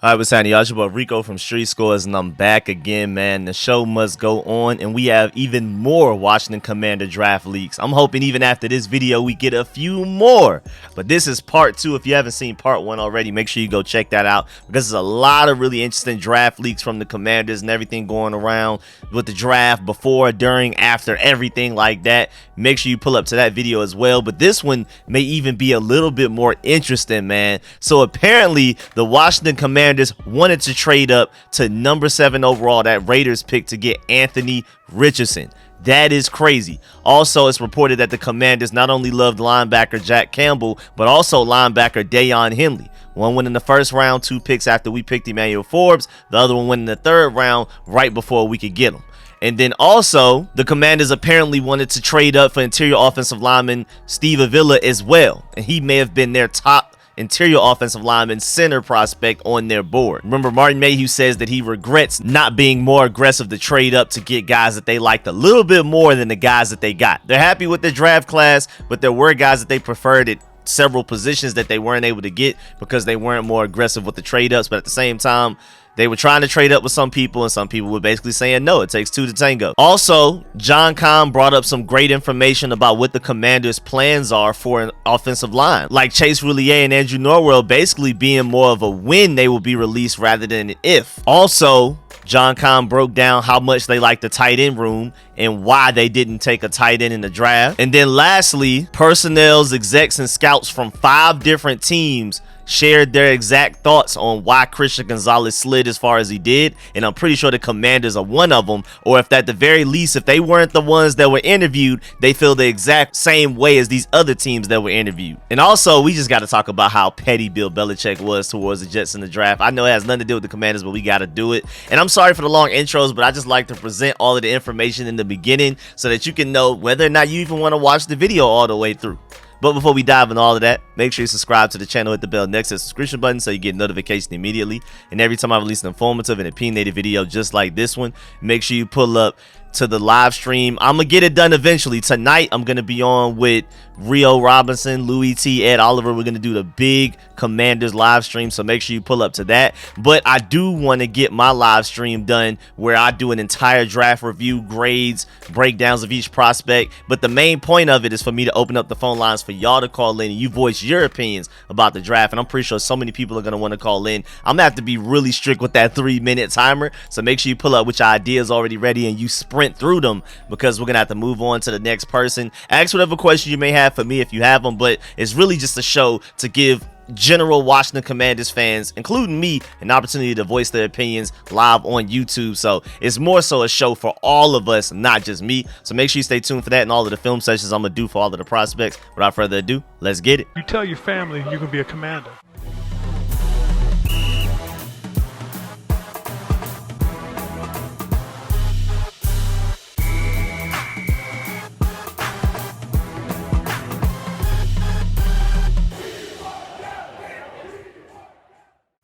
All right, what's happening, y'all? It's your boy Rico from Street Scores, and I'm back again, man. The show must go on, and we have even more Washington Commander draft leaks. I'm hoping even after this video, we get a few more. But this is part 2. If you haven't seen part 1 already, make sure you go check that out, because there's a lot of really interesting draft leaks from the Commanders and everything going around with the draft before, during, after, everything like that. Make sure you pull up to that video as well. But this one may even be a little bit more interesting, man. So apparently, the Washington Commanders wanted to trade up to number 7 overall, that Raiders pick, to get Anthony Richardson. That is crazy. Also, it's reported that the Commanders not only loved linebacker Jack Campbell, but also linebacker Deion Henley. One went in the first round, 2 picks after we picked Emmanuel Forbes. The other one went in the third round, right before we could get him. And then also, the Commanders apparently wanted to trade up for interior offensive lineman Steve Avila as well. And he may have been their top interior offensive lineman center prospect on their board. Remember, Martin Mayhew says that he regrets not being more aggressive to trade up to get guys that they liked a little bit more than the guys that they got. They're happy with their draft class, but there were guys that they preferred at several positions that they weren't able to get because they weren't more aggressive with the trade ups. But at the same time, they were trying to trade up with some people, and some people were basically saying no, it takes 2 to tango. Also, John Kahn brought up some great information about what the Commanders' plans are for an offensive line. Like Chase Roulier and Andrew Norwell basically being more of a when they will be released rather than an if. Also, John Kahn broke down how much they like the tight end room and why they didn't take a tight end in the draft. And then lastly, personnel's execs and scouts from 5 different teams shared their exact thoughts on why Christian Gonzalez slid as far as he did, and I'm pretty sure the Commanders are one of them, or if at the very least, if they weren't the ones that were interviewed, they feel the exact same way as these other teams that were interviewed. And also, we just got to talk about how petty Bill Belichick was towards the Jets in the draft. I know it has nothing to do with the Commanders, but we got to do it. And I'm sorry for the long intros, but I just like to present all of the information in the beginning so that you can know whether or not you even want to watch the video all the way through. But before we dive into all of that, make sure you subscribe to the channel, hit the bell next to the subscription button so you get notification immediately. And every time I release an informative and opinionated video just like this one, make sure you pull up to the live stream. I'm gonna get it done eventually. Tonight I'm gonna be on with Rio Robinson, Louis T, Ed Oliver. We're gonna do the big Commanders live stream, so make sure you pull up to that. But I do want to get my live stream done where I do an entire draft review, grades, breakdowns of each prospect. But the main point of it is for me to open up the phone lines for y'all to call in and you voice your opinions about the draft. And I'm pretty sure so many people are gonna want to call in. I'm gonna have to be really strict with that 3-minute timer, so make sure you pull up with your ideas already ready and you sprint through them, because we're gonna have to move on to the next person. Ask whatever question you may have for me if you have them, but it's really just a show to give general Washington Commanders fans, including me, an opportunity to voice their opinions live on YouTube. So it's more so a show for all of us, not just me. So make sure you stay tuned for that and all of the film sessions I'm gonna do for all of the prospects. Without further ado, let's get it. You tell your family you can be a commander.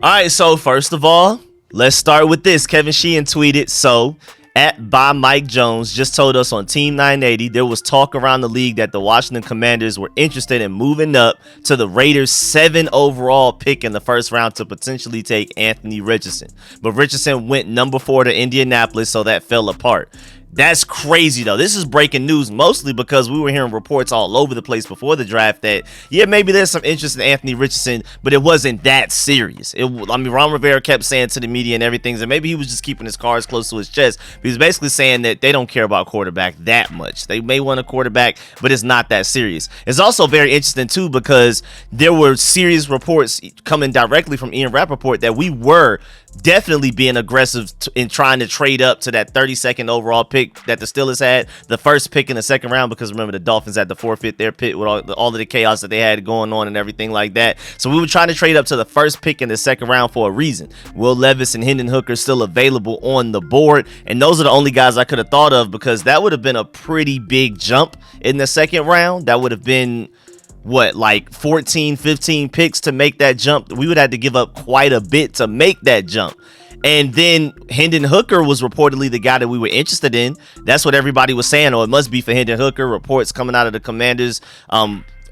All right, so first of all, let's start with this. Kevin Sheehan tweeted, so at by Mike Jones just told us on Team 980 there was talk around the league that the Washington Commanders were interested in moving up to the Raiders' 7 overall pick in the first round to potentially take Anthony Richardson. But Richardson went number 4 to Indianapolis, so that fell apart. That's crazy, though. This is breaking news, mostly because we were hearing reports all over the place before the draft that, yeah, maybe there's some interest in Anthony Richardson, but it wasn't that serious. Ron Rivera kept saying to the media and everything, and maybe he was just keeping his cards close to his chest. He was basically saying that they don't care about quarterback that much. They may want a quarterback, but it's not that serious. It's also very interesting, too, because there were serious reports coming directly from Ian Rappaport that we were definitely being aggressive in trying to trade up to that 32nd overall pick that the Steelers had, the first pick in the second round, because remember the Dolphins had to forfeit their pick with all of the chaos that they had going on and everything like that. So we were trying to trade up to the first pick in the second round for a reason. Will Levis and Hendon Hooker still available on the board, and those are the only guys I could have thought of, because that would have been a pretty big jump in the second round. That would have been what, like 14, 15 picks to make that jump. We would have to give up quite a bit to make that jump. And then Hendon Hooker was reportedly the guy that we were interested in. That's what everybody was saying. Oh, it must be for Hendon Hooker. Reports coming out of the Commanders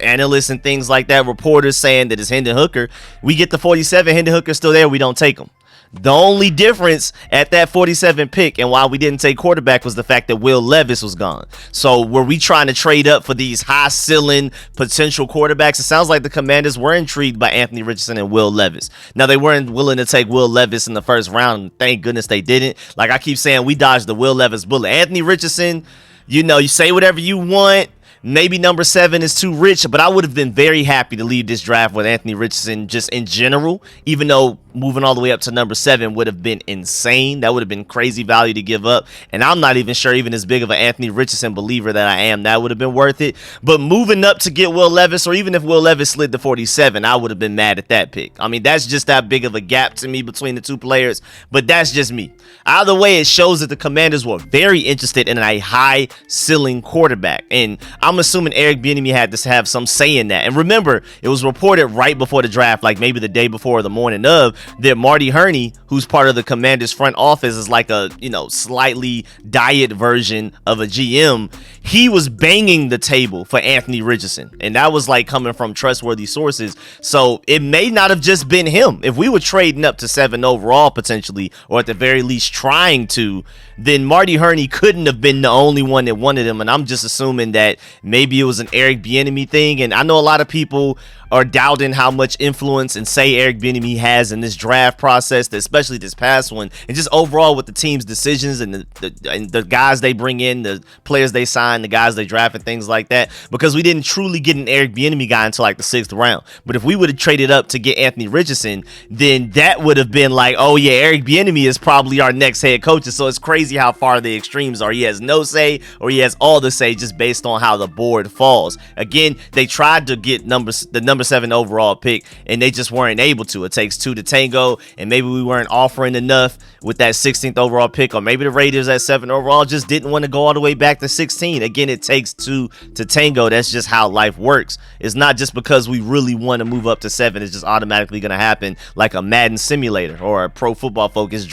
analysts and things like that, reporters saying that it's Hendon Hooker. We get the 47, Hendon Hooker's still there, we don't take him. The only difference at that 47 pick and why we didn't take quarterback was the fact that Will Levis was gone. So were we trying to trade up for these high ceiling potential quarterbacks? It sounds like the Commanders were intrigued by Anthony Richardson and Will Levis. Now, they weren't willing to take Will Levis in the first round. Thank goodness they didn't. Like I keep saying, we dodged the Will Levis bullet. Anthony Richardson, you say whatever you want. Maybe number 7 is too rich, but I would have been very happy to leave this draft with Anthony Richardson just in general, even though moving all the way up to number 7 would have been insane. That would have been crazy value to give up. And I'm not even sure, even as big of an Anthony Richardson believer that I am, that would have been worth it. But moving up to get Will Levis, or even if Will Levis slid to 47, I would have been mad at that pick. I mean, that's just that big of a gap to me between the two players, but that's just me. Either way, it shows that the Commanders were very interested in a high ceiling quarterback. And I'm assuming Eric Bieniemy had to have some say in that. And remember, it was reported right before the draft, like maybe the day before or the morning of, that Marty Hurney, who's part of the Commanders front office, is like a, slightly diet version of a GM. He was banging the table for Anthony Richardson. And that was like coming from trustworthy sources. So it may not have just been him. If we were trading up to 7 overall potentially, or at the very least trying to, then Marty Hurney couldn't have been the only one that wanted him. And I'm just assuming that maybe it was an Eric Bieniemy thing. And I know a lot of people are doubting how much influence and say Eric Bieniemy has in this draft process, especially this past one, and just overall with the team's decisions and the guys they bring in, the players they sign, the guys they draft, and things like that, because we didn't truly get an Eric Bieniemy guy until like the 6th round. But if we would have traded up to get Anthony Richardson, then that would have been like, oh yeah, Eric Bieniemy is probably our next head coach. So it's crazy how far the extremes are. He has no say or he has all the say just based on how the board falls. Again, they tried to get the number 7 overall pick and they just weren't able to. It takes 2 to tango, and maybe we weren't offering enough with that 16th overall pick, or maybe the Raiders at 7 overall just didn't want to go all the way back to 16. Again, it takes 2 to tango. That's just how life works. It's not just because we really want to move up to 7, it's just automatically going to happen, like a Madden simulator or a Pro Football Focus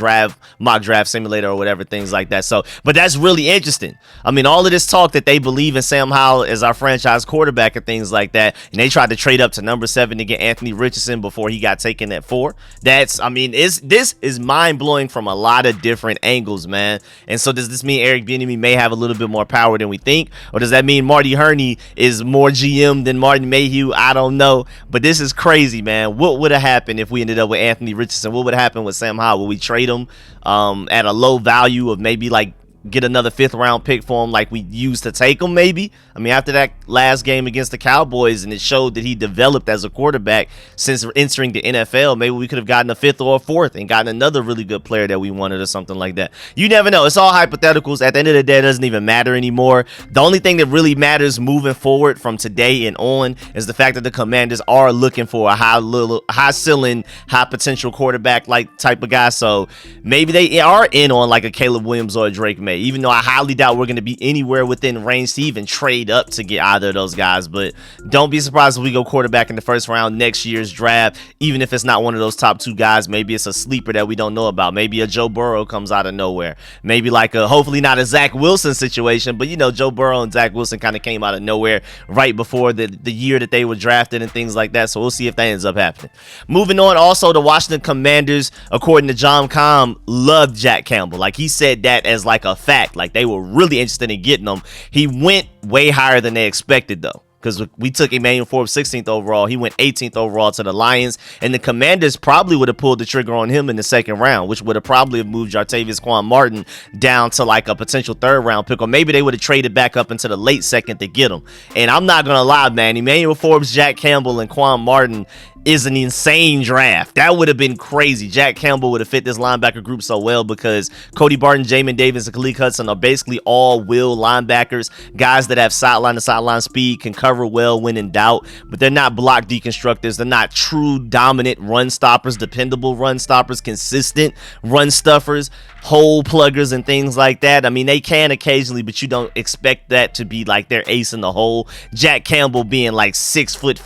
mock draft simulator or whatever, things like that. So, but that's really interesting. I mean, all of this talk that they believe in Sam Howell as our franchise quarterback and things like that, and they tried to trade up to number 7 to get Anthony Richardson before he got taken at 4. This is mind-blowing from a lot of different angles, man. And so does this mean Eric Bieniemy may have a little bit more power than we think? Or does that mean Marty Hurney is more GM than Martin Mayhew? I don't know. But this is crazy, man. What would have happened if we ended up with Anthony Richardson? What would happen with Sam Howell? Would we trade him at a low value of maybe like get another 5th round pick for him like we used to take him maybe? I mean, after that last game against the Cowboys, and it showed that he developed as a quarterback since entering the NFL, maybe we could have gotten a 5th or a 4th and gotten another really good player that we wanted or something like that. You never know. It's all hypotheticals. At the end of the day, it doesn't even matter anymore. The only thing that really matters moving forward from today and on is the fact that the Commanders are looking for a high ceiling, high potential quarterback like type of guy. So maybe they are in on like a Caleb Williams or a Drake May, even though I highly doubt we're going to be anywhere within range to even trade up to get either of those guys. But don't be surprised if we go quarterback in the 1st round next year's draft, even if it's not one of those top 2 guys. Maybe it's a sleeper that we don't know about. Maybe a Joe Burrow comes out of nowhere. Maybe like hopefully not a Zach Wilson situation, but Joe Burrow and Zach Wilson kind of came out of nowhere right before the year that they were drafted and things like that. So we'll see if that ends up happening. Moving on, also the Washington Commanders, according to John Com, loved Jack Campbell. Like he said that as like a fact. Like they were really interested in getting him. He went way higher than they expected though, because we took Emmanuel Forbes 16th overall. He went 18th overall to the Lions, and the Commanders probably would have pulled the trigger on him in the 2nd round, which would have probably moved Quan Martin down to like a potential 3rd round pick, or maybe they would have traded back up into the late 2nd to get him. And I'm not gonna lie, man, Emmanuel Forbes, Jack Campbell, and Quan Martin is an insane draft. That would have been crazy. Jack Campbell would have fit this linebacker group so well because Cody Barton, Jamin Davis, and Khalil Hudson are basically all will linebackers, guys that have sideline to sideline speed, can cover well when in doubt, but they're not block deconstructors. They're not true dominant run stoppers, dependable run stoppers, consistent run stuffers. hole pluggers and things like that. I mean, they can occasionally, but you don't expect that to be like their ace in the hole. Jack Campbell being like 6'5",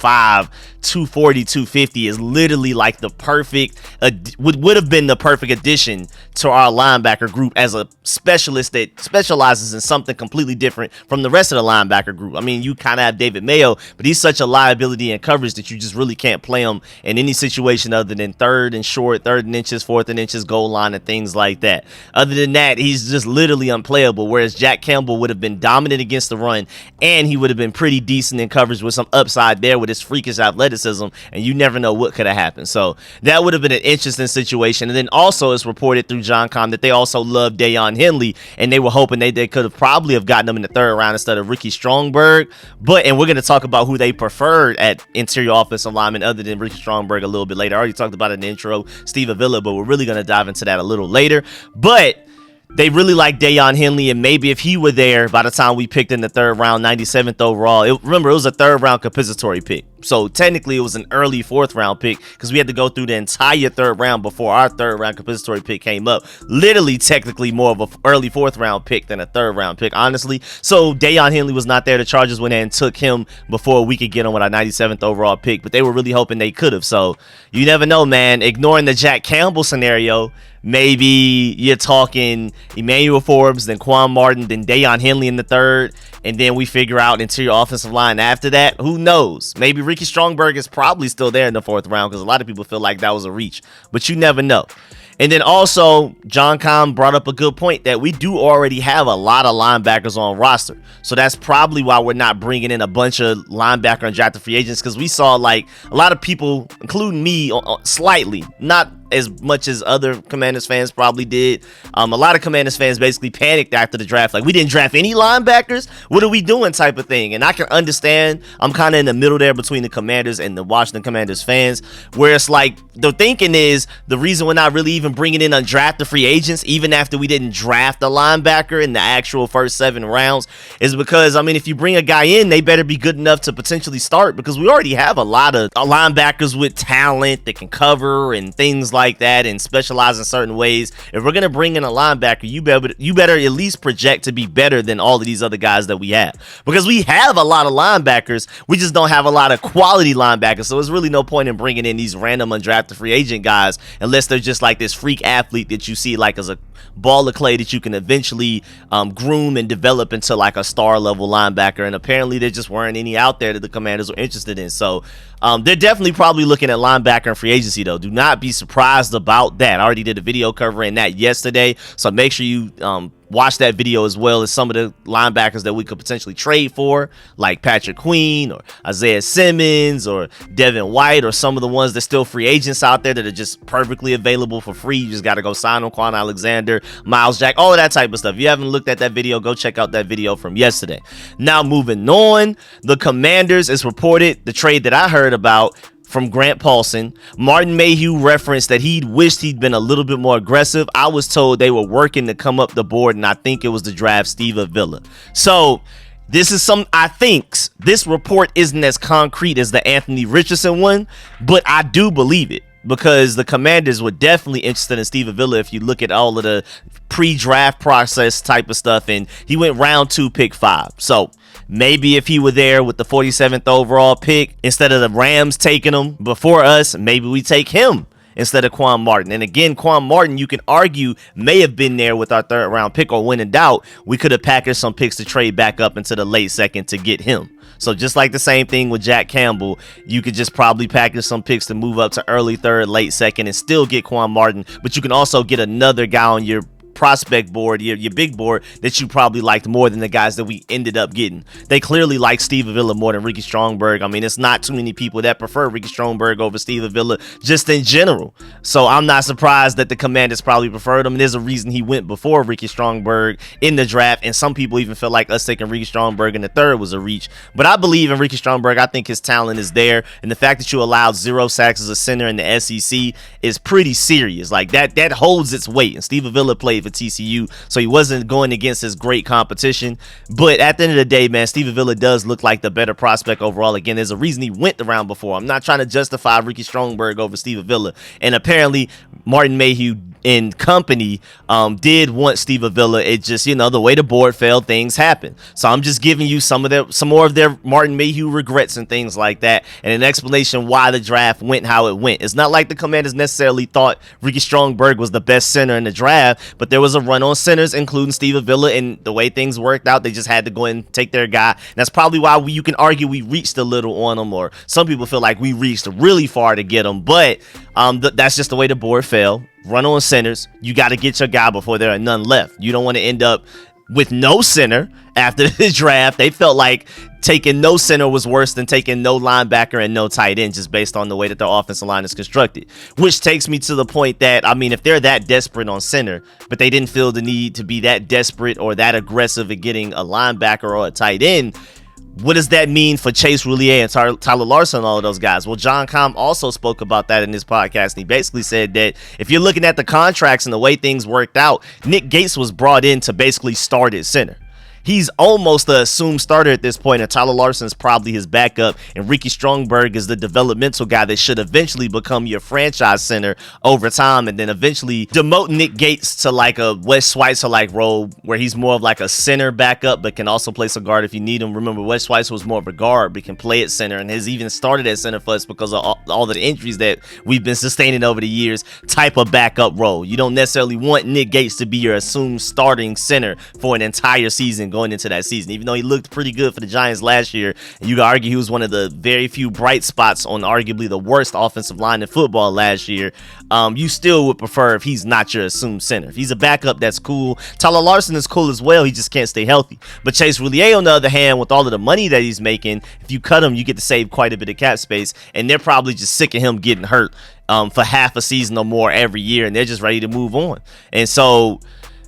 240, 250 is literally like the perfect, would have been the perfect addition to our linebacker group as a specialist that specializes in something completely different from the rest of the linebacker group. I mean, you kind of have David Mayo, but he's such a liability in coverage that you just really can't play him in any situation other than third and short, third and inches, fourth and inches, goal line, and things like that. Other than that, he's just literally unplayable, whereas Jack Campbell would have been dominant against the run, and he would have been pretty decent in coverage with some upside there with his freakish athleticism, and you never know what could have happened. So that would have been an interesting situation. And then also it's reported through John Com that they also loved Deion Henley, and they were hoping they could have probably have gotten him in the third round instead of Ricky Strongberg. And we're going to talk about who they preferred at interior offensive lineman other than Ricky Strongberg a little bit later. I already talked about it in the intro, Steve Avila, but we're really going to dive into that a little later. But they really like Deion Henley, and maybe if he were there by the time we picked in the third round, 97th overall, remember, it was a third round compensatory pick. So technically it was an early fourth round pick because we had to go through the entire third round before our third round compensatory pick came up. Literally, technically more of an early fourth round pick than a third round pick, honestly. So Deion Henley was not there. The Chargers went in and took him before we could get him with our 97th overall pick, but they were really hoping they could have. So you never know, man. Ignoring the Jack Campbell scenario, maybe you're talking Emmanuel Forbes, then Quan Martin, then Deion Henley in the third, and then we figure out interior offensive line after that. Who knows? Maybe Ricky Strongberg is probably still there in the fourth round because a lot of people feel like that was a reach, but you never know. And then also, John Com brought up a good point that we do already have a lot of linebackers on roster. So that's probably why we're not bringing in a bunch of linebacker and undrafted free agents, because we saw like a lot of people, including me, slightly, not as much as other Commanders fans probably did. A lot of Commanders fans basically panicked after the draft. Like, we didn't draft any linebackers? What are we doing type of thing? And I can understand. I'm kind of in the middle there between the Commanders and the Washington Commanders fans, where it's like the thinking is the reason we're not really even bringing in undrafted free agents, even after we didn't draft a linebacker in the actual first 7 rounds, is because, I mean, if you bring a guy in, they better be good enough to potentially start, because we already have a lot of linebackers with talent that can cover and things like that and specialize in certain ways. If we're going to bring in a linebacker, you better at least project to be better than all of these other guys that we have, because we have a lot of linebackers. We just don't have a lot of quality linebackers. So there's really no point in bringing in these random undrafted free agent guys unless they're just like this freak athlete that you see like as a ball of clay that you can eventually groom and develop into like a star level linebacker. And apparently there just weren't any out there that the Commanders were interested in. So they're definitely probably looking at linebacker and free agency, though. Do not be surprised about that. I already did a video covering that yesterday, so make sure you watch that video, as well as some of the linebackers that we could potentially trade for, like Patrick Queen or Isaiah Simmons or Devin White, or some of the ones that's still free agents out there that are just perfectly available for free. You just got to go sign them. Quan Alexander, Miles Jack, all of that type of stuff. If you haven't looked at that video, go check out that video from yesterday. Now, moving on, the Commanders, is reported, the trade that I heard about from Grant Paulson, Martin Mayhew referenced that he wished he'd been a little bit more aggressive. I was told they were working to come up the board, and I think it was to draft Steve Avila. So this is I think this report isn't as concrete as the Anthony Richardson one, but I do believe it, because the Commanders were definitely interested in Steve Avila if you look at all of the pre-draft process type of stuff, and he went round 2, pick 5. So maybe if he were there with the 47th overall pick, instead of the Rams taking him before us, maybe we take him instead of Quan Martin. And again, Quan Martin, you can argue, may have been there with our third round pick, or when in doubt, we could have packaged some picks to trade back up into the late second to get him. So just like the same thing with Jack Campbell, you could just probably package some picks to move up to early third, late second, and still get Quan Martin. But you can also get another guy on your prospect board, your big board, that you probably liked more than the guys that we ended up getting. They clearly like Steve Avila more than Ricky Strongberg. I mean, it's not too many people that prefer Ricky Strongberg over Steve Avila just in general. So I'm not surprised that the Commanders probably preferred him. And there's a reason he went before Ricky Strongberg in the draft. And some people even feel like us taking Ricky Strongberg in the third was a reach. But I believe in Ricky Strongberg. I think his talent is there. And the fact that you allowed 0 sacks as a center in the SEC is pretty serious. Like that holds its weight. And Steve Avila played for TCU, so he wasn't going against his great competition. But at the end of the day, man, Steve Avila does look like the better prospect overall. Again, there's a reason he went the round before. I'm not trying to justify Ricky Strongberg over Steve Avila. And apparently Martin Mayhew in company did want Steve Avila. It just, the way the board fell, things happen. So I'm just giving you some more of their Martin Mayhew regrets and things like that, and an explanation why the draft went how it went. It's not like the Commanders necessarily thought Ricky Strongberg was the best center in the draft, but there was a run on centers, including Steve Avila, and the way things worked out, they just had to go and take their guy. And that's probably why you can argue we reached a little on him, or some people feel like we reached really far to get him, but that's just the way the board fell. Run on centers, you got to get your guy before there are none left. You don't want to end up with no center after the draft. They felt like taking no center was worse than taking no linebacker and no tight end, just based on the way that their offensive line is constructed. Which takes me to the point that, if they're that desperate on center, but they didn't feel the need to be that desperate or that aggressive at getting a linebacker or a tight end, what does that mean for Chase Roulier and Tyler Larsen and all of those guys? Well, John Comm also spoke about that in his podcast, and he basically said that if you're looking at the contracts and the way things worked out, Nick Gates was brought in to basically start at center. He's almost the assumed starter at this point, and Tyler Larsen's probably his backup, and Ricky Strongberg is the developmental guy that should eventually become your franchise center over time, and then eventually demote Nick Gates to like a Wes Schweitzer-like role where he's more of like a center backup but can also play some guard if you need him. Remember, Wes Schweitzer was more of a guard but can play at center, and has even started at center for us because of all the injuries that we've been sustaining over the years, type of backup role. You don't necessarily want Nick Gates to be your assumed starting center for an entire season going into that season, even though he looked pretty good for the Giants last year, and you could argue he was one of the very few bright spots on arguably the worst offensive line in football last year. You still would prefer if he's not your assumed center. If he's a backup, that's cool. Tyler Larsen is cool as well. He just can't stay healthy. But Chase Roulier, on the other hand, with all of the money that he's making, if you cut him, you get to save quite a bit of cap space, and they're probably just sick of him getting hurt for half a season or more every year, and they're just ready to move on. And so,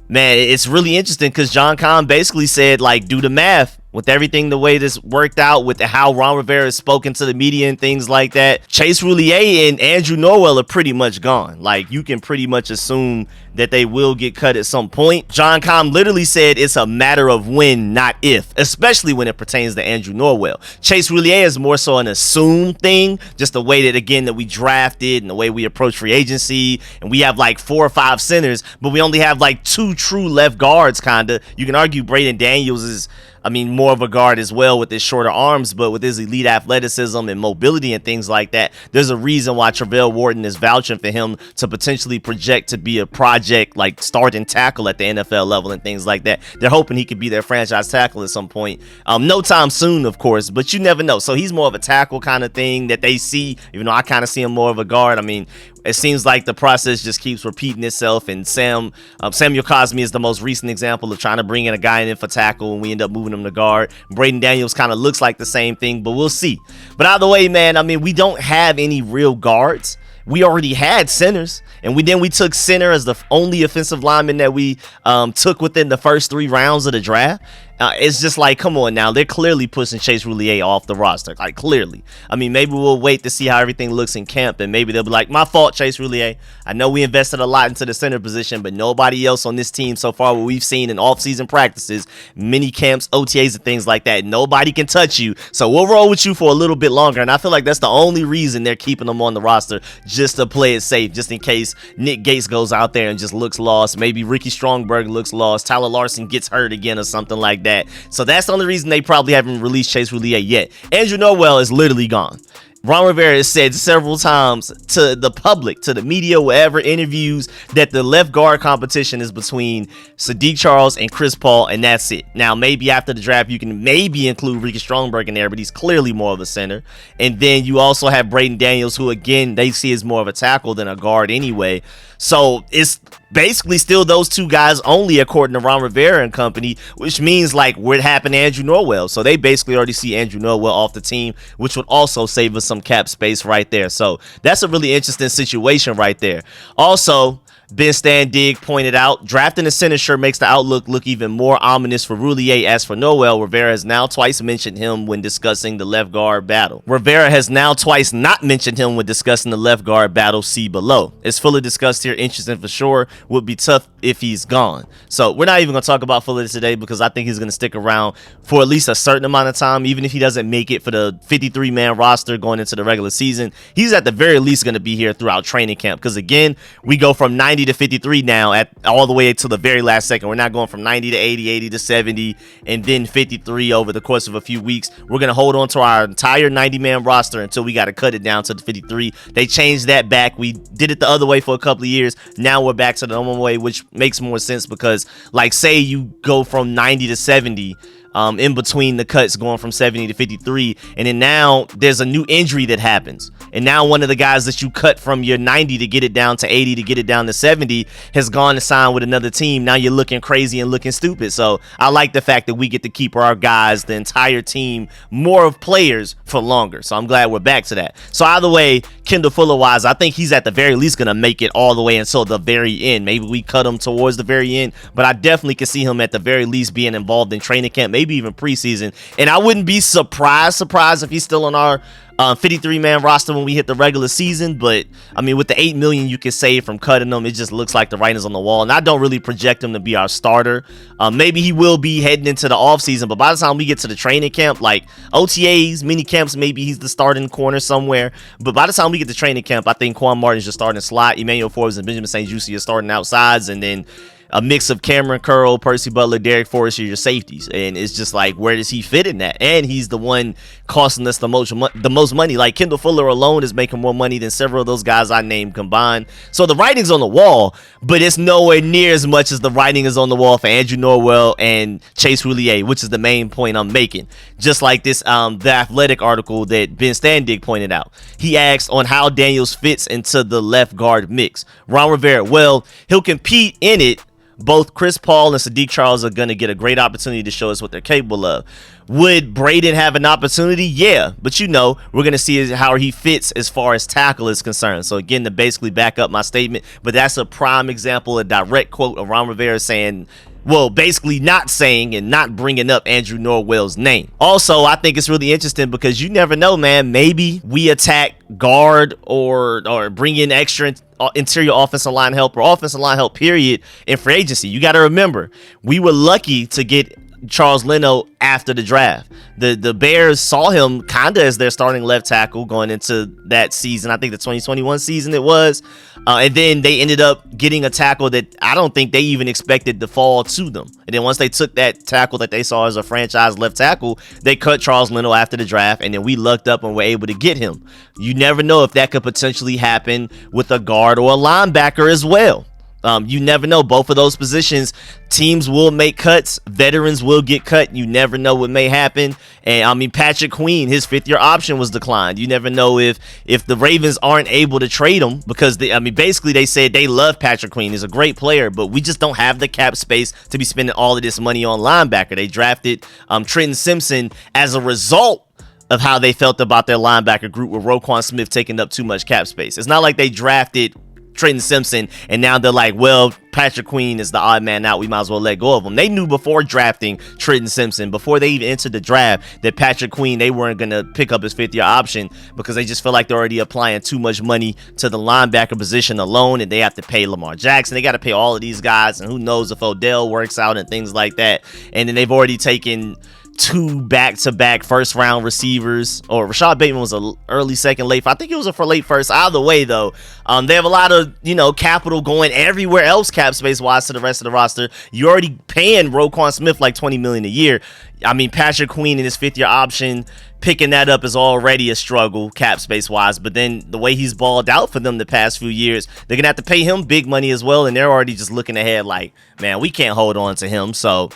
man, it's really interesting because John Comm basically said, like, do the math. With everything the way this worked out, with how Ron Rivera has spoken to the media and things like that, Chase Roulier and Andrew Norwell are pretty much gone. Like, you can pretty much assume that they will get cut at some point. John Comm literally said it's a matter of when, not if, especially when it pertains to Andrew Norwell. Chase Roulier is more so an assumed thing, just the way that, again, that we drafted and the way we approach free agency, and we have like 4 or 5 centers, but we only have like 2 true left guards, kinda. You can argue Braden Daniels is, more of a guard as well with his shorter arms, but with his elite athleticism and mobility and things like that, there's a reason why Travell Wharton is vouching for him to potentially project to be a project like starting tackle at the NFL level and things like that. They're hoping he could be their franchise tackle at some point. No time soon, of course, but you never know. So he's more of a tackle kind of thing that they see, even though I kind of see him more of a guard. It seems like the process just keeps repeating itself, and Samuel Cosme is the most recent example of trying to bring in a guy in for tackle, and we end up moving him to guard. Braden Daniels kind of looks like the same thing, but we'll see. But either way, man, we don't have any real guards. We already had centers, and we took center as the only offensive lineman that we took within the first 3 rounds of the draft. It's just like, come on now. They're clearly pushing Chase Roulier off the roster. Like, clearly. Maybe we'll wait to see how everything looks in camp, and maybe they'll be like, my fault, Chase Roulier. I know we invested a lot into the center position, but nobody else on this team so far, what we've seen in off-season practices, mini camps, OTAs, and things like that, nobody can touch you. So we'll roll with you for a little bit longer, and I feel like that's the only reason they're keeping him on the roster, just to play it safe, just in case Nick Gates goes out there and just looks lost. Maybe Ricky Strongberg looks lost. Tyler Larsen gets hurt again or something like that. So that's the only reason they probably haven't released Chase Roulier yet. Andrew Norwell is literally gone. Ron Rivera has said several times to the public, to the media, wherever interviews, that the left guard competition is between Sadiq Charles and Chris Paul, and that's it. Now, maybe after the draft, you can maybe include Ricky Strongberg in there, but he's clearly more of a center. And then you also have Braden Daniels, who, again, they see as more of a tackle than a guard anyway. So it's basically still those 2 guys only, according to Ron Rivera and company, which means like what happened to Andrew Norwell. So they basically already see Andrew Norwell off the team, which would also save us some cap space right there. So that's a really interesting situation right there. Also, Ben Stan Digg pointed out, drafting a center sure makes the outlook look even more ominous for Roulier. As for Norwell, Rivera has now twice mentioned him when discussing the left guard battle. Rivera has now twice not mentioned him when discussing the left guard battle. See below. It's fully discussed here. Interesting for sure. Would be tough if he's gone. So we're not even going to talk about Fuller today because I think he's going to stick around for at least a certain amount of time. Even if he doesn't make it for the 53-man roster going into the regular season, he's at the very least going to be here throughout training camp. Because again, we go from 90 90 to 53 now at all the way to the very last second. We're not going from 90 to 80, 80 to 70, and then 53 over the course of a few weeks. We're going to hold on to our entire 90-man roster until we got to cut it down to the 53. They changed that back. We did it the other way for a couple of years. Now we're back to the normal way, which makes more sense because, like, say you go from 90 to 70, in between the cuts going from 70 to 53, and then now there's a new injury that happens, and now one of the guys that you cut from your 90 to get it down to 80 to get it down to 70 has gone to sign with another team. Now you're looking crazy and looking stupid. So I like the fact that we get to keep our guys, the entire team, more of players for longer. So I'm glad we're back to that. So either way, Kendall Fuller wise, I think he's at the very least gonna make it all the way until the very end. Maybe we cut him towards the very end, but I definitely can see him at the very least being involved in training camp, maybe even preseason. And I wouldn't be surprised if he's still on our 53-man roster when we hit the regular season. But I mean, with the $8 million you can save from cutting him, it just looks like the writing's on the wall. And I don't really project him to be our starter. Maybe he will be heading into the offseason, but by the time we get to the training camp, like OTAs, mini camps, maybe he's the starting corner somewhere. But by the time we get to training camp, I think Quan Martin's just starting slot. Emmanuel Forbes and Benjamin St. Juste are starting outsides, and then a mix of Cameron Curl, Percy Butler, Derek Forrest are your safeties. And it's just like, where does he fit in that? And he's the one costing us the most money. Like, Kendall Fuller alone is making more money than several of those guys I named combined. So the writing's on the wall, but it's nowhere near as much as the writing is on the wall for Andrew Norwell and Chase Roulier, which is the main point I'm making. Just like this, the Athletic article that Ben Standig pointed out. He asked on how Daniels fits into the left guard mix. Ron Rivera, well, he'll compete in it. Both Chris Paul and Sadiq Charles are going to get a great opportunity to show us what they're capable of. Would Braden have an opportunity? Yeah, but we're going to see how he fits as far as tackle is concerned. So again, to basically back up my statement, but that's a prime example, a direct quote of Ron Rivera saying, well, basically not saying and not bringing up Andrew Norwell's name. Also, I think it's really interesting because you never know, man. Maybe we attack guard or bring in extra interior offensive line help or offensive line help, period, in free agency. You got to remember, we were lucky to get Charles Leno after the draft. The Bears saw him kind of as their starting left tackle going into that season. I think the 2021 season it was. And then they ended up getting a tackle that I don't think they even expected to fall to them. And then once they took that tackle that they saw as a franchise left tackle, they cut Charles Leno after the draft, and then we lucked up and were able to get him. You never know if that could potentially happen with a guard or a linebacker as well. You never know. Both of those positions, teams will make cuts. Veterans will get cut. You never know what may happen. And I mean, Patrick Queen, his fifth-year option was declined. You never know if the Ravens aren't able to trade him because basically they said they love Patrick Queen. He's a great player, but we just don't have the cap space to be spending all of this money on linebacker. They drafted Trenton Simpson as a result of how they felt about their linebacker group with Roquan Smith taking up too much cap space. It's not like they drafted Trenton Simpson and now they're like, well, Patrick Queen is the odd man out, we might as well let go of him. They knew before drafting Trenton Simpson, before they even entered the draft, that Patrick Queen, they weren't going to pick up his fifth-year option because they just feel like they're already applying too much money to the linebacker position alone, and they have to pay Lamar Jackson. They got to pay all of these guys, and who knows if Odell works out and things like that. And then they've already taken 2 back-to-back first-round receivers, or Rashad Bateman was an early second, late. I think it was for late first. Either way, though, they have a lot of capital going everywhere else, cap space-wise, to the rest of the roster. You're already paying Roquan Smith like $20 million a year. I mean, Patrick Queen and his fifth-year option, picking that up is already a struggle, cap space-wise. But then the way he's balled out for them the past few years, they're gonna have to pay him big money as well, and they're already just looking ahead like, man, we can't hold on to him. So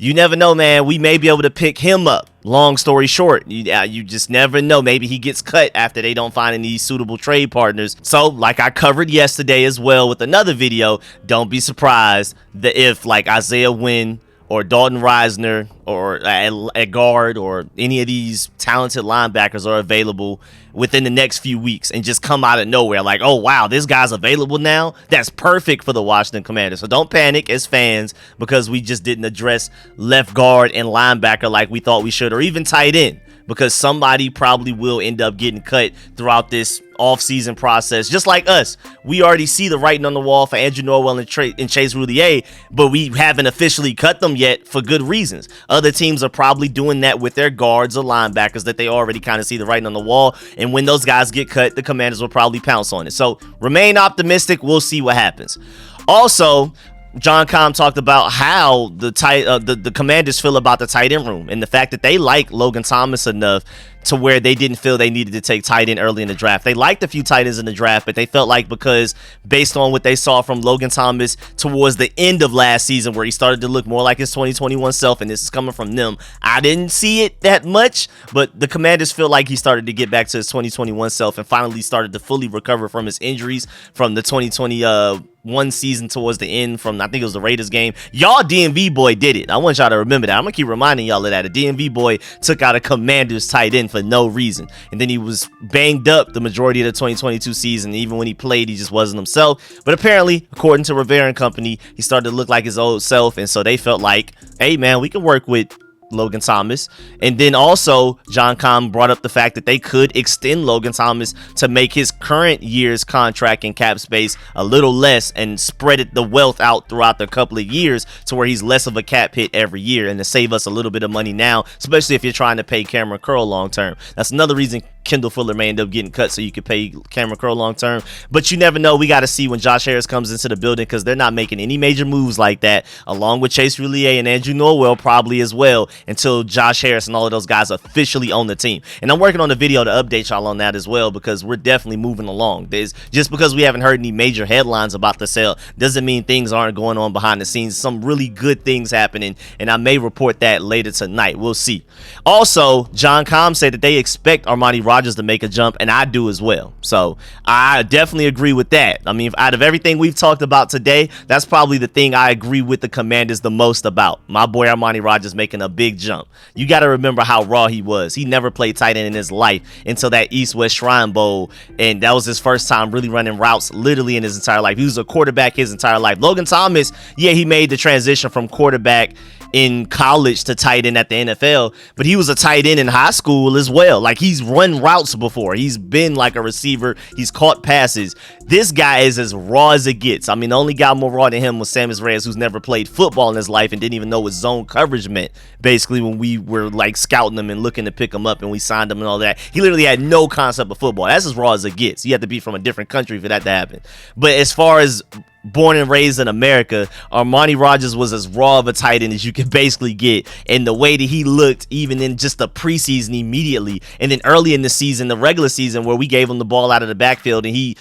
you never know, man. We may be able to pick him up. Long story short, you just never know. Maybe he gets cut after they don't find any suitable trade partners. So, like I covered yesterday as well with another video, don't be surprised that if like Isaiah Wynn or Dalton Reisner or at guard or any of these talented linebackers are available within the next few weeks and just come out of nowhere like, oh wow, this guy's available now. That's perfect for the Washington Commanders. So don't panic as fans because we just didn't address left guard and linebacker like we thought we should, or even tight end, because somebody probably will end up getting cut throughout this off-season process. Just like us, we already see the writing on the wall for Andrew Norwell and Chase Roulier, but we haven't officially cut them yet for good reasons. Other teams are probably doing that with their guards or linebackers that they already kind of see the writing on the wall, and when those guys get cut, the Commanders will probably pounce on it. So remain optimistic. We'll see what happens. Also, John Comm talked about how the Commanders feel about the tight end room and the fact that they like Logan Thomas enough to where they didn't feel they needed to take tight end early in the draft. They liked a few tight ends in the draft, but they felt like because based on what they saw from Logan Thomas towards the end of last season where he started to look more like his 2021 self, and this is coming from them, I didn't see it that much, but the Commanders feel like he started to get back to his 2021 self and finally started to fully recover from his injuries from the 2021 season towards the end from, I think it was the Raiders game. Y'all DMV boy did it. I want y'all to remember that. I'm going to keep reminding y'all of that. A DMV boy took out a Commanders tight end for no reason. And then he was banged up the majority of the 2022 season. Even when he played, he just wasn't himself. But apparently, according to Rivera and company, he started to look like his old self. And so they felt like, hey, man, we can work with Logan Thomas. And then also John Comm brought up the fact that they could extend Logan Thomas to make his current year's contract and cap space a little less and spread the wealth out throughout the couple of years to where he's less of a cap hit every year and to save us a little bit of money now, especially if you're trying to pay Cameron Curl long term. That's another reason Kendall Fuller may end up getting cut so you could pay Cameron Curl long term. But you never know. We got to see when Josh Harris comes into the building because they're not making any major moves like that, along with Chase Roulier and Andrew Norwell probably as well, until Josh Harris and all of those guys officially own the team. And I'm working on a video to update y'all on that as well because we're definitely moving along. Just because we haven't heard any major headlines about the sale doesn't mean things aren't going on behind the scenes. Some really good things happening, and I may report that later tonight. We'll see. Also, John Comm said that they expect Armani Rogers to make a jump, and I do as well. So I definitely agree with that. I mean, out of everything we've talked about today, that's probably the thing I agree with the Commanders the most about. My boy Armani Rogers making a big jump. You got to remember how raw he was. He never played tight end in his life until that East-West Shrine Bowl, and that was his first time really running routes literally in his entire life. He was a quarterback his entire life. Logan Thomas, yeah, he made the transition from quarterback in college to tight end at the NFL, but he was a tight end in high school as well. Like, he's run routes before. He's been like a receiver. He's caught passes. This guy is as raw as it gets. I mean, the only guy more raw than him was Sammis Reyes, who's never played football in his life and didn't even know what zone coverage meant, basically, when we were like scouting him and looking to pick him up and we signed him and all that. He literally had no concept of football. That's as raw as it gets. You have to be from a different country for that to happen. But as far as born and raised in America, Armani Rogers was as raw of a tight end as you could basically get, and the way that he looked even in just the preseason immediately, and then early in the season, the regular season, where we gave him the ball out of the backfield and he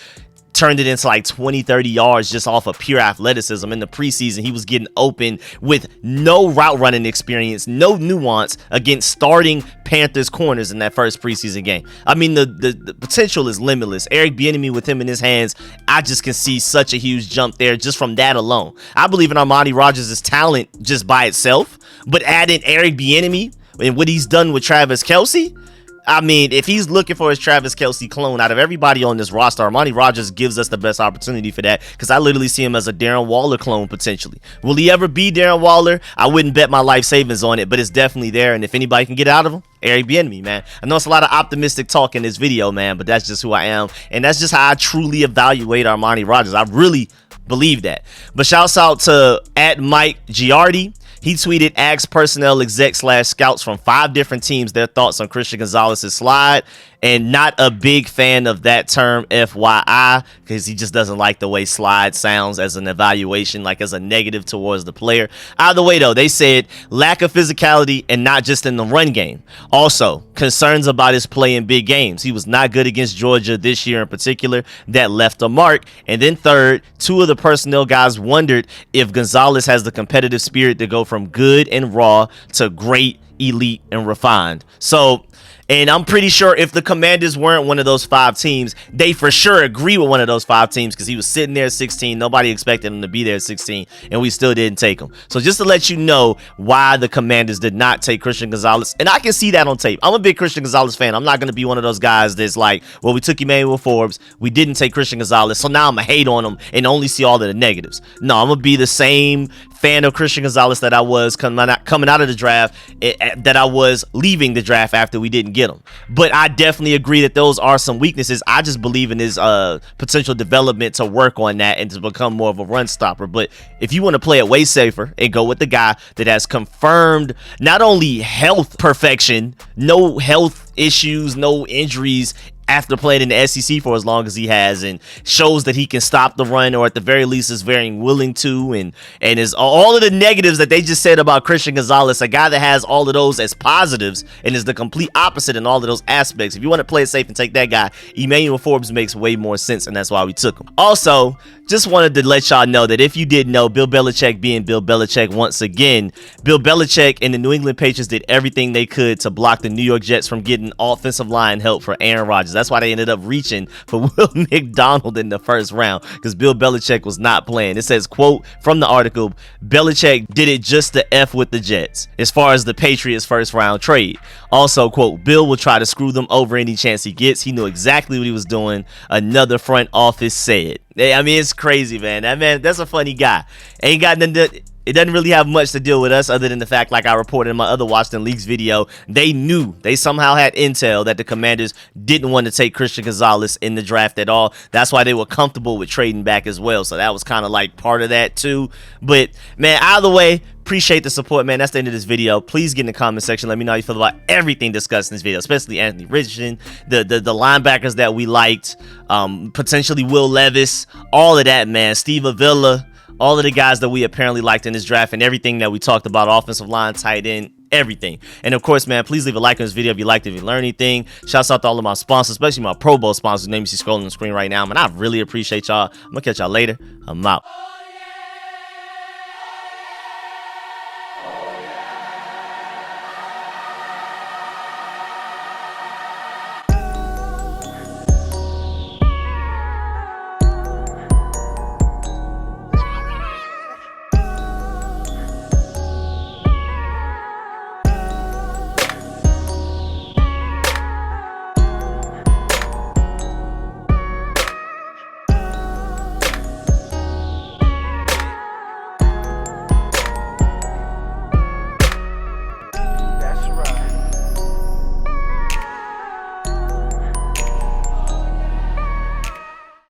turned it into like 20-30 yards just off of pure athleticism. In the preseason, he was getting open with no route running experience, no nuance against starting Panthers corners in that first preseason game. I mean, the potential is limitless. Eric Bieniemy with him in his hands, I just can see such a huge jump there just from that alone. I believe in Armani Rogers' talent just by itself, but adding Eric Bieniemy and what he's done with Travis Kelce, I mean, if he's looking for his Travis Kelce clone, out of everybody on this roster, Armani Rogers gives us the best opportunity for that, because I literally see him as a Darren Waller clone potentially. Will he ever be Darren Waller? I wouldn't bet my life savings on it, but it's definitely there, and if anybody can get out of him, Eric Bieniemy, man. I know it's a lot of optimistic talk in this video, man, but that's just who I am, and that's just how I truly evaluate Armani Rogers. I really believe that. But shouts out to @Mike Giardi. He tweeted, asked personnel exec/scouts from 5 different teams their thoughts on Christian Gonzalez's slide, and not a big fan of that term, FYI, because he just doesn't like the way slide sounds as an evaluation, like as a negative towards the player. Either way, though, they said lack of physicality and not just in the run game. Also, concerns about his play in big games. He was not good against Georgia this year in particular. That left a mark. And then third, 2 of the personnel guys wondered if Gonzalez has the competitive spirit to go from good and raw to great, elite, and refined. So, and I'm pretty sure if the Commanders weren't one of those 5 teams, they for sure agree with one of those 5 teams, because he was sitting there at 16. Nobody expected him to be there at 16, and we still didn't take him. So just to let you know why the Commanders did not take Christian Gonzalez, and I can see that on tape. I'm a big Christian Gonzalez fan. I'm not going to be one of those guys that's like, well, we took Emmanuel Forbes, we didn't take Christian Gonzalez, so now I'm going to hate on him and only see all of the negatives. No, I'm going to be the same fan of Christian Gonzalez that I was coming out of the draft, that I was leaving the draft after we didn't get him. But I definitely agree that those are some weaknesses. I just believe in his potential development to work on that and to become more of a run stopper. But if you want to play it way safer and go with the guy that has confirmed not only health perfection, no health issues, no injuries after playing in the SEC for as long as he has, and shows that he can stop the run, or at the very least is very willing to, and is all of the negatives that they just said about Christian Gonzalez, a guy that has all of those as positives and is the complete opposite in all of those aspects. If you want to play it safe and take that guy, Emmanuel Forbes makes way more sense, and that's why we took him. Also, just wanted to let y'all know that if you didn't know, Bill Belichick being Bill Belichick once again, Bill Belichick and the New England Patriots did everything they could to block the New York Jets from getting offensive line help for Aaron Rodgers. That's why they ended up reaching for Will McDonald in the first round, because Bill Belichick was not playing. It says, quote from the article, Belichick did it just to F with the Jets as far as the Patriots first round trade. Also, quote, Bill will try to screw them over any chance he gets. He knew exactly what he was doing, another front office said. I mean, it's crazy, man. That man, that's a funny guy. Ain't got nothing to, it doesn't really have much to deal with us other than the fact, like I reported in my other Washington Leaks video, they somehow had intel that the Commanders didn't want to take Christian Gonzalez in the draft at all. That's why they were comfortable with trading back as well. So that was kind of like part of that too. But man, either way, appreciate the support, man. That's the end of this video. Please get in the comment section. Let me know how you feel about everything discussed in this video, especially Anthony Richardson, the linebackers that we liked, potentially Will Levis, all of that, man. Steve Avila, all of the guys that we apparently liked in this draft, and everything that we talked about, offensive line, tight end, everything. And of course, man, please leave a like on this video if you liked it, if you learned anything. Shouts out to all of my sponsors, especially my Pro Bowl sponsors, name you see scrolling on the screen right now, man. I really appreciate y'all. I'm gonna catch y'all later. I'm out.